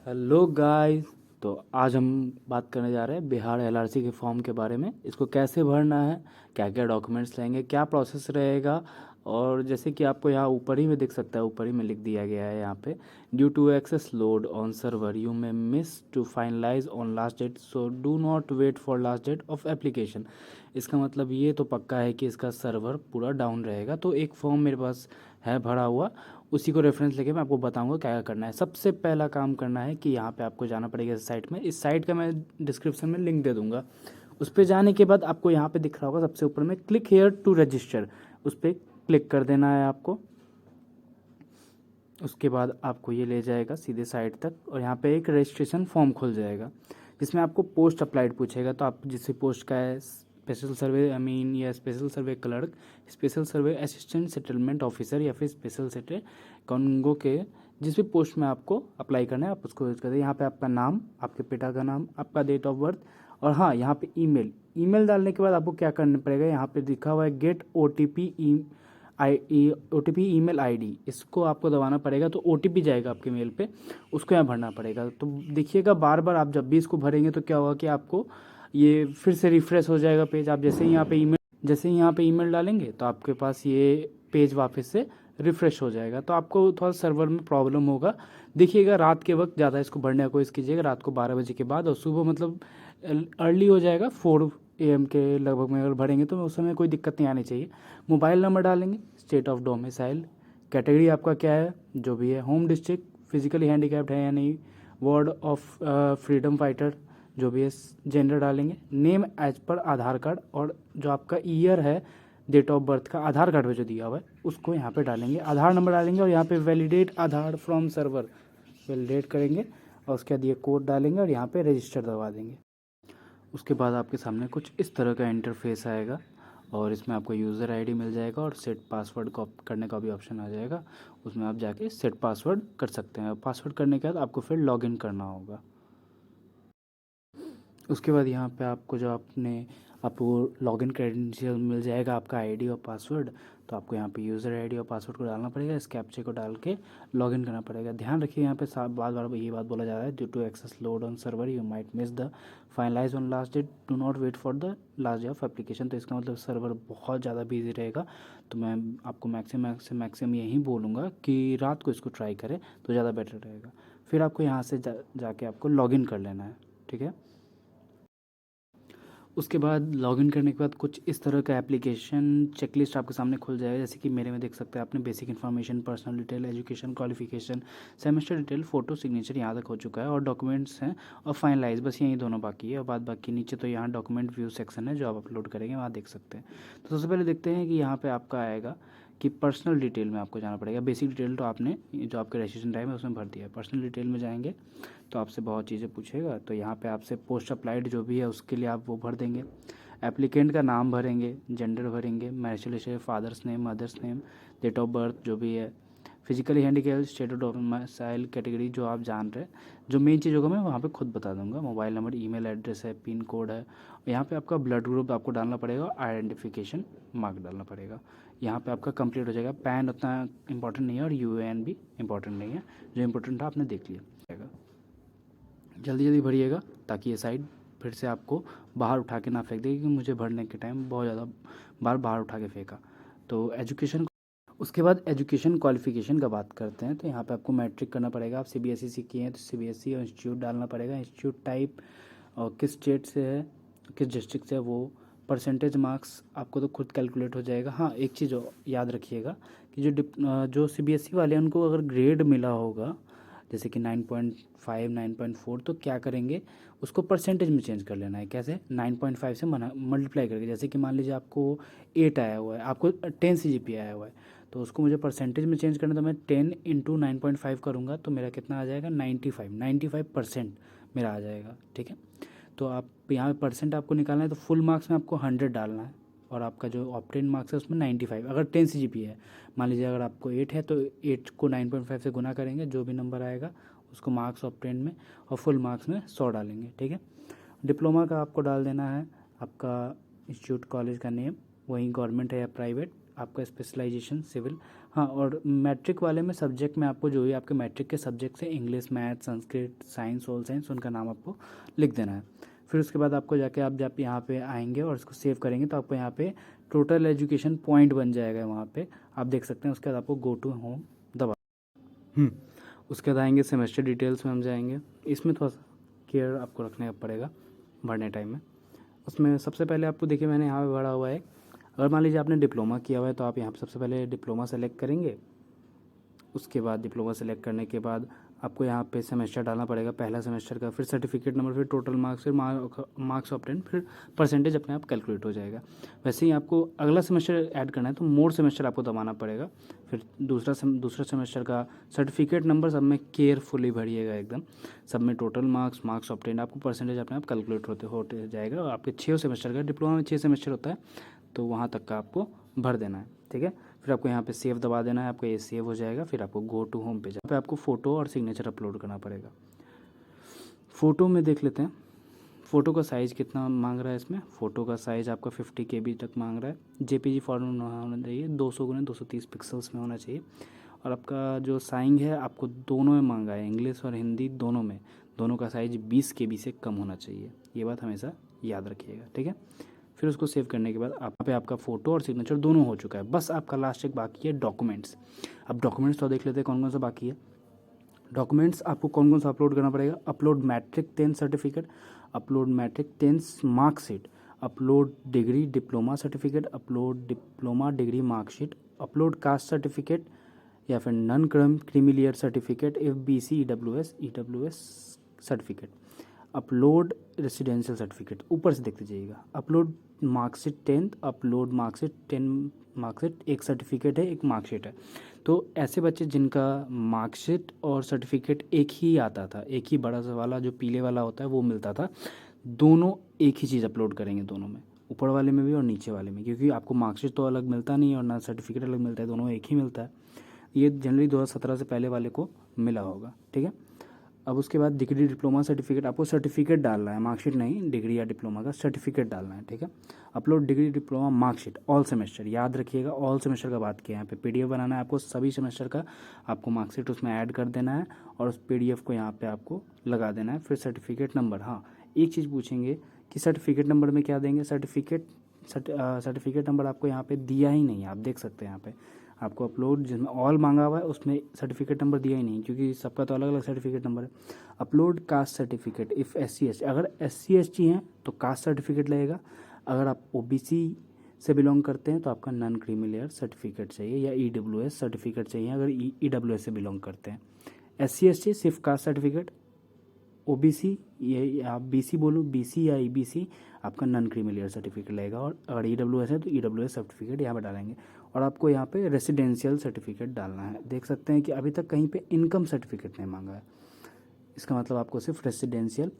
Hello guys. तो आज हम बात करने जा रहे हैं बिहार एलआरसी के फॉर्म के बारे में। इसको कैसे भरना है, क्या क्या डॉक्यूमेंट्स लेंगे, क्या प्रोसेस रहेगा। और जैसे कि आपको यहाँ ऊपर ही में दिख सकता है, ऊपर ही में लिख दिया गया है यहाँ पे, due to excess load on server you may miss to finalise on last date, so do not wait for last date of application. इसका मतलब ये तो पक्का है कि इसका सर्वर पूरा डाउन रहेगा। तो एक फॉर्म मेरे पास है भरा हुआ, उसी को रेफरेंस लेके मैं आपको बताऊंगा क्या क्या करना है। सबसे पहला काम करना है कि यहाँ पे आपको जाना पड़ेगा इस साइट में। इस साइट का मैं डिस्क्रिप्शन में लिंक दे दूंगा। उस पर जाने के बाद आपको यहाँ पे दिख रहा होगा सबसे ऊपर में क्लिक हेयर टू रजिस्टर, उस पर क्लिक कर देना है आपको। उसके बाद आपको ये ले जाएगा सीधे साइट तक और यहाँ पे एक रजिस्ट्रेशन फॉर्म खुल जाएगा जिसमें आपको पोस्ट अप्लाइड पूछेगा। तो आप जिस पोस्ट का है, स्पेशल सर्वे या स्पेशल सर्वे क्लर्क, स्पेशल सर्वे असिस्टेंट सेटलमेंट ऑफिसर या फिर स्पेशल सेटल कॉन्गो के जिस भी पोस्ट में आपको अप्लाई करना है आप उसको यूज करें। यहाँ पे आपका नाम, आपके पिता का नाम, आपका डेट ऑफ बर्थ और हाँ यहाँ पे ईमेल डालने के बाद आपको क्या करना पड़ेगा, यहाँ पे लिखा हुआ है get OTP OTP email ID, इसको आपको दबाना पड़ेगा। तो OTP जाएगा आपके मेल पे, उसको यहाँ भरना पड़ेगा। तो देखिएगा बार बार आप जब भी इसको भरेंगे तो क्या होगा कि आपको ये फिर से रिफ्रेश हो जाएगा पेज। आप जैसे ही यहाँ पे ईमेल डालेंगे तो आपके पास ये पेज वापस से रिफ्रेश हो जाएगा। तो आपको थोड़ा सर्वर में प्रॉब्लम होगा। देखिएगा रात के वक्त ज़्यादा इसको भरने का कोशिश कीजिएगा, रात को 12 बजे के बाद। और सुबह मतलब अर्ली हो जाएगा 4 AM के लगभग में अगर भरेंगे तो उस समय कोई दिक्कत नहीं आनी चाहिए। मोबाइल नंबर डालेंगे, स्टेट ऑफ डोमिसाइल, कैटेगरी आपका क्या है जो भी है, होम डिस्ट्रिक्ट, फिजिकली हैंडीकैप्ड है या नहीं, वार्ड ऑफ फ्रीडम फाइटर जो भी है, जेंडर डालेंगे, नेम एज पर आधार कार्ड और जो आपका ईयर है डेट ऑफ बर्थ का आधार कार्ड में जो दिया हुआ है उसको यहाँ पे डालेंगे, आधार नंबर डालेंगे और यहाँ पे validate Aadhaar from server validate करेंगे और उसके बाद ये कोड डालेंगे और यहाँ पे रजिस्टर दबा देंगे। उसके बाद आपके सामने कुछ इस तरह का इंटरफेस आएगा और इसमें आपको यूज़र आईडी मिल जाएगा और सेट पासवर्ड को करने का भी ऑप्शन आ जाएगा। उसमें आप जाके सेट पासवर्ड कर सकते हैं। पासवर्ड करने के बाद आपको फिर लॉगिन करना होगा। उसके बाद यहाँ पे आपको जो आपको लॉगिन क्रेडेंशियल मिल जाएगा, आपका आईडी और पासवर्ड। तो आपको यहाँ पे यूज़र आईडी और पासवर्ड को डालना पड़ेगा, इस कैप्चे को डाल के लॉगिन करना पड़ेगा। ध्यान रखिए यहाँ पे बार बार ये बात बोला जा रहा है, due to excess load on server you might miss the finalise on last date, do not wait for the last day of application. तो इसका मतलब सर्वर बहुत ज़्यादा बिजी रहेगा। तो मैं आपको मैक्सिमम यही बोलूँगा कि रात को इसको ट्राई करें तो ज़्यादा बेटर रहेगा। फिर आपको यहाँ से जाके आपको लॉगिन कर लेना है, ठीक है। उसके बाद लॉगिन करने के बाद कुछ इस तरह का एप्लीकेशन चेकलिस्ट आपके सामने खुल जाएगा। जैसे कि मेरे में देख सकते हैं आपने basic information, personal detail, education qualification, semester detail, photo, signature यहाँ तक हो चुका है और डॉक्यूमेंट्स हैं और फाइनलाइज, बस यही दोनों बाकी है। और बाद बाकी नीचे तो यहाँ डॉक्यूमेंट व्यू सेक्शन है जो आप अपलोड करेंगे, वहाँ देख सकते हैं। तो सबसे पहले देखते हैं कि यहाँ पर आपका आएगा कि पर्सनल डिटेल में आपको जाना पड़ेगा। बेसिक डिटेल तो आपने जो आपके रजिस्ट्रेशन टाइम है उसमें भर दिया है। पर्सनल डिटेल में जाएंगे तो आपसे बहुत चीज़ें पूछेगा। तो यहाँ पे आपसे पोस्ट अप्लाइड जो भी है उसके लिए आप वो भर देंगे। एप्लीकेंट का नाम भरेंगे, जेंडर भरेंगे, marital status, father's name, mother's name, date of birth जो भी है, physically handicapped, state of domicile, category जो आप जान रहे हैं। जो मेन चीज़ होगा मैं वहाँ पे खुद बता दूंगा। मोबाइल नंबर, ईमेल एड्रेस है, पिन कोड है। यहाँ पे आपका ब्लड ग्रुप आपको डालना पड़ेगा, आइडेंटिफिकेशन मार्क डालना पड़ेगा। यहाँ पे आपका कंप्लीट हो जाएगा। पैन उतना इंपॉर्टेंट नहीं है और UAN भी इंपॉर्टेंट नहीं है, जो इंपॉर्टेंट था आपने देख लिया। जल्दी जल्दी भरिएगा ताकि ये साइड फिर से आपको बाहर उठा के ना फेंक दे, क्योंकि मुझे भरने के टाइम बहुत ज़्यादा बार बाहर उठा के फेंका। तो एजुकेशन, उसके बाद एजुकेशन क्वालिफिकेशन का बात करते हैं। तो यहाँ पे आपको मैट्रिक करना पड़ेगा। आप CBSE से किए हैं तो CBSE और इंस्टीट्यूट डालना पड़ेगा, इंस्टीट्यूट टाइप और किस स्टेट से है, किस डिस्ट्रिक्ट से है वो, परसेंटेज मार्क्स आपको तो खुद कैलकुलेट हो जाएगा। हाँ एक चीज़ याद रखिएगा कि जो CBSE वाले हैं उनको अगर ग्रेड मिला होगा जैसे कि 9.5, 9.4, तो क्या करेंगे उसको परसेंटेज में चेंज कर लेना है। कैसे? 9.5 से मल्टीप्लाई करके। जैसे कि मान लीजिए आपको 8 आया हुआ है, आपको 10 CGPA आया हुआ है, तो उसको मुझे परसेंटेज में चेंज करना, तो मैं 10 × 9.5 करूँगा तो मेरा कितना आ जाएगा, 95% मेरा आ जाएगा, ठीक है। तो आप यहाँ पे परसेंट आपको निकालना है तो फुल मार्क्स में आपको 100 डालना है और आपका जो ऑप्टेन मार्क्स है उसमें 95। अगर 10 CGPA है, मान लीजिए अगर आपको 8 है तो 8 को 9.5 से गुना करेंगे, जो भी नंबर आएगा उसको मार्क्स ऑप्टेन में और फुल मार्क्स में 100 डालेंगे, ठीक है। डिप्लोमा का आपको डाल देना है आपका इंस्टीट्यूट कॉलेज का नेम, वहीं गवर्नमेंट है या प्राइवेट, आपका स्पेशलाइजेशन सिविल। हाँ, और मैट्रिक वाले में सब्जेक्ट में आपको जो भी आपके मैट्रिक के सब्जेक्ट से English, math, Sanskrit, science, social science, उनका नाम आपको लिख देना है। फिर उसके बाद आपको जाके आप जब यहाँ पे आएंगे और इसको सेव करेंगे तो आपको यहाँ पे टोटल एजुकेशन पॉइंट बन जाएगा, वहाँ पे आप देख सकते हैं। उसके बाद आपको गो टू होम दबा। उसके बाद आएंगे सेमेस्टर डिटेल्स में हम जाएंगे। इसमें थोड़ा सा केयर आपको रखने का पड़ेगा भरने टाइम में। उसमें सबसे पहले आपको देखिए मैंने यहाँ पे भरा हुआ है, अगर मान लीजिए आपने डिप्लोमा किया हुआ है तो आप यहाँ पे सबसे पहले डिप्लोमा सेलेक्ट करेंगे। उसके बाद डिप्लोमा सेलेक्ट करने के बाद आपको यहाँ पे सेमेस्टर डालना पड़ेगा, पहला सेमेस्टर का, फिर सर्टिफिकेट नंबर, फिर टोटल मार्क्स, फिर मार्क्स ऑब्टेन, फिर परसेंटेज अपने आप कैलकुलेट हो जाएगा। वैसे ही आपको अगला सेमेस्टर ऐड करना है तो मोर सेमेस्टर आपको दबाना पड़ेगा। फिर दूसरा सेमेस्टर का सर्टिफिकेट नंबर सब में केयरफुली भरिएगा एकदम, सब में टोटल मार्क्स, मार्क्स ऑब्टेन, आपको परसेंटेज अपने आप कैलकुलेट होते जाएगा। और आपके 6 सेमेस्टर का, डिप्लोमा में 6 सेमेस्टर होता है, तो वहाँ तक का आपको भर देना है। ठीक है, फिर आपको यहाँ पे सेव दबा देना है, आपका ये सेव हो जाएगा। फिर आपको गो टू होम पे पे आपको फ़ोटो और सिग्नेचर अपलोड करना पड़ेगा। फ़ोटो में देख लेते हैं फ़ोटो का साइज़ कितना मांग रहा है इसमें। फ़ोटो का साइज़ आपका 50 KB तक मांग रहा है। JPG फॉर्मेट होना चाहिए, 200x230 पिक्सल्स में होना चाहिए। और आपका जो साइंग है आपको दोनों में मांगा है, इंग्लिश और हिंदी दोनों में, दोनों का साइज़ 20 KB से कम होना चाहिए। ये बात हमेशा याद रखिएगा, ठीक है। फिर उसको सेव करने के बाद यहाँ पे आपका फ़ोटो और सिग्नेचर दोनों हो चुका है। बस आपका लास्ट एक बाकी है, डॉक्यूमेंट्स। अब डॉक्यूमेंट्स तो देख लेते हैं कौन कौन सा बाकी है। डॉक्यूमेंट्स आपको कौन कौन सा अपलोड करना पड़ेगा। Upload matric 10 certificate, upload matric 10 marksheet, upload degree diploma certificate, upload diploma degree marksheet, upload caste certificate या फिर non creamy layer certificate, FBC EWS certificate, upload residential certificate, ऊपर से देखते जाइएगा। Upload marksheet 10, upload marksheet 10 marksheet, एक certificate है, एक marksheet है। तो ऐसे बच्चे जिनका मार्कशीट और सर्टिफिकेट एक ही आता था, एक ही बड़ा सा वाला जो पीले वाला होता है वो मिलता था, दोनों एक ही चीज़ अपलोड करेंगे दोनों में, ऊपर वाले में भी और नीचे वाले में, क्योंकि आपको मार्कशीट तो अलग मिलता नहीं है और ना सर्टिफिकेट अलग मिलता है, दोनों एक ही मिलता है। ये जनरली 2017 से पहले वाले को मिला होगा, ठीक है। अब उसके बाद डिग्री डिप्लोमा सर्टिफिकेट, आपको सर्टिफिकेट डालना है, मार्कशीट नहीं, डिग्री या डिप्लोमा का सर्टिफिकेट डालना है, ठीक है। Upload degree diploma marksheet all semester, याद रखिएगा ऑल सेमेस्टर का बात किया। यहाँ पे PDF बनाना है आपको सभी सेमेस्टर का, आपको मार्कशीट उसमें ऐड कर देना है और उस PDF को यहाँ पे आपको लगा देना है। फिर सर्टिफिकेट नंबर, हाँ एक चीज़ पूछेंगे कि सर्टिफिकेट नंबर में क्या देंगे। सर्टिफिकेट नंबर आपको यहाँ पे दिया ही नहीं है, आप देख सकते हैं यहाँ पे आपको अपलोड जिसमें ऑल मांगा हुआ है उसमें सर्टिफिकेट नंबर दिया ही नहीं, क्योंकि सबका तो अलग अलग सर्टिफिकेट नंबर है। Upload caste certificate if SC ST, अगर SC ST हैं तो कास्ट सर्टिफिकेट लगेगा, अगर आप OBC से बिलोंग करते हैं तो आपका नॉन क्रीमी लेयर सर्टिफिकेट चाहिए या EWS सर्टिफिकेट चाहिए, अगर EWS से बिलोंग करते हैं। SC ST सिर्फ कास्ट सर्टिफिकेट, OBC ये आप BC बोलो, BC या EBC आपका नॉन क्रीमी लेयर सर्टिफिकेट लगेगा, और अगर EWS है तो EWS सर्टिफिकेट यहाँ पर डालेंगे। और आपको यहाँ पे रेसिडेंशियल सर्टिफिकेट डालना है। देख सकते हैं कि अभी तक कहीं पे इनकम सर्टिफिकेट नहीं मांगा है, इसका मतलब आपको सिर्फ रेसिडेंशियल,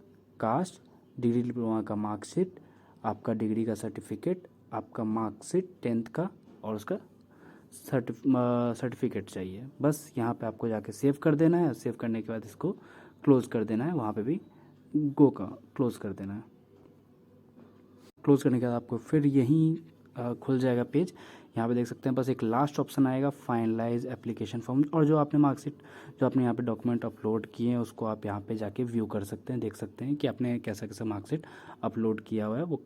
कास्ट, डिग्री डिप्लोमा का मार्कशीट, आपका डिग्री का सर्टिफिकेट, आपका मार्कशीट 10th का और उसका सर्टिफिकेट चाहिए। बस यहाँ पे आपको जाके सेव कर देना है, सेव करने के बाद इसको क्लोज़ कर देना है, वहाँ पे भी गो का क्लोज़ कर देना है। क्लोज़ करने के बाद आपको फिर यहीं खुल जाएगा पेज। यहाँ पे देख सकते हैं बस एक लास्ट ऑप्शन आएगा, फाइनलाइज एप्लीकेशन फॉर्म, और जो आपने मार्कशीट, जो आपने यहाँ पे डॉक्यूमेंट अपलोड किए हैं उसको आप यहाँ पे जाके व्यू कर सकते हैं, देख सकते हैं कि आपने कैसा कैसा मार्कशीट अपलोड किया हुआ है, वो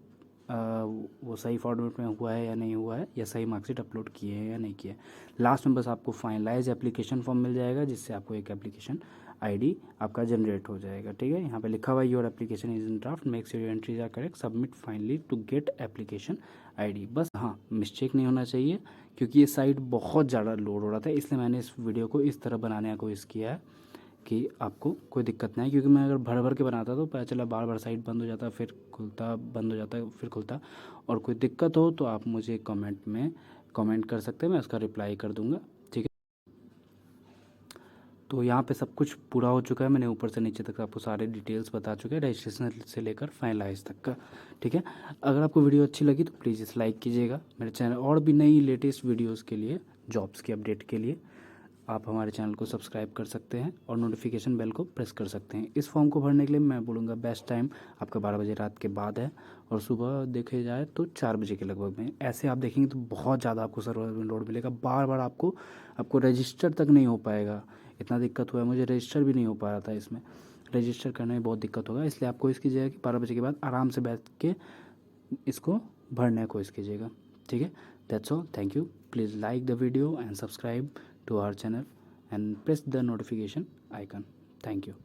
सही फॉर्मेट में हुआ है या नहीं हुआ है, या सही मार्कशीट अपलोड किए हैं या नहीं किए। लास्ट में बस आपको फाइनलाइज एप्लीकेशन फॉर्म मिल जाएगा, जिससे आपको एक एप्लीकेशन ID आपका जनरेट हो जाएगा, ठीक है। यहाँ पे लिखा हुआ है your application is in draft, make sure your entries are correct, submit finally to get application ID। बस हाँ, मिस्टेक नहीं होना चाहिए, क्योंकि ये साइट बहुत ज़्यादा लोड हो रहा था, इसलिए मैंने इस वीडियो को इस तरह बनाने का कोशिश किया है कि आपको कोई दिक्कत नहीं है। क्योंकि मैं अगर भर भर के बनाता तो पता चला बार बार साइट बंद हो जाता, फिर खुलता, बंद हो जाता, फिर खुलता। और कोई दिक्कत हो तो आप मुझे कमेंट में कमेंट कर सकते हैं, मैं उसका रिप्लाई कर दूँगा, ठीक है। तो यहाँ पे सब कुछ पूरा हो चुका है, मैंने ऊपर से नीचे तक आपको सारे डिटेल्स बता चुके हैं, रजिस्ट्रेशन से लेकर फाइनलाइज तक का, ठीक है। अगर आपको वीडियो अच्छी लगी तो प्लीज़ इस लाइक कीजिएगा। मेरे चैनल और भी नई लेटेस्ट वीडियोज़ के लिए, जॉब्स की अपडेट के लिए आप हमारे चैनल को सब्सक्राइब कर सकते हैं और नोटिफिकेशन बेल को प्रेस कर सकते हैं। इस फॉर्म को भरने के लिए मैं बोलूँगा बेस्ट टाइम आपका 12 बजे रात के बाद है और सुबह देखे जाए तो 4 बजे के लगभग में। ऐसे आप देखेंगे तो बहुत ज़्यादा आपको सर्वर में लोड मिलेगा, बार बार आपको रजिस्टर तक नहीं हो पाएगा। इतना दिक्कत हुआ है, मुझे रजिस्टर भी नहीं हो पा रहा था, इसमें रजिस्टर करने में बहुत दिक्कत होगा। इसलिए आप कोशिश कीजिएगा कि 12 बजे के बाद आराम से बैठ के इसको भरने की कोशिश कीजिएगा। ठीक है, that's all, thank you. Please like the video and subscribe to our channel and press the notification icon. Thank you.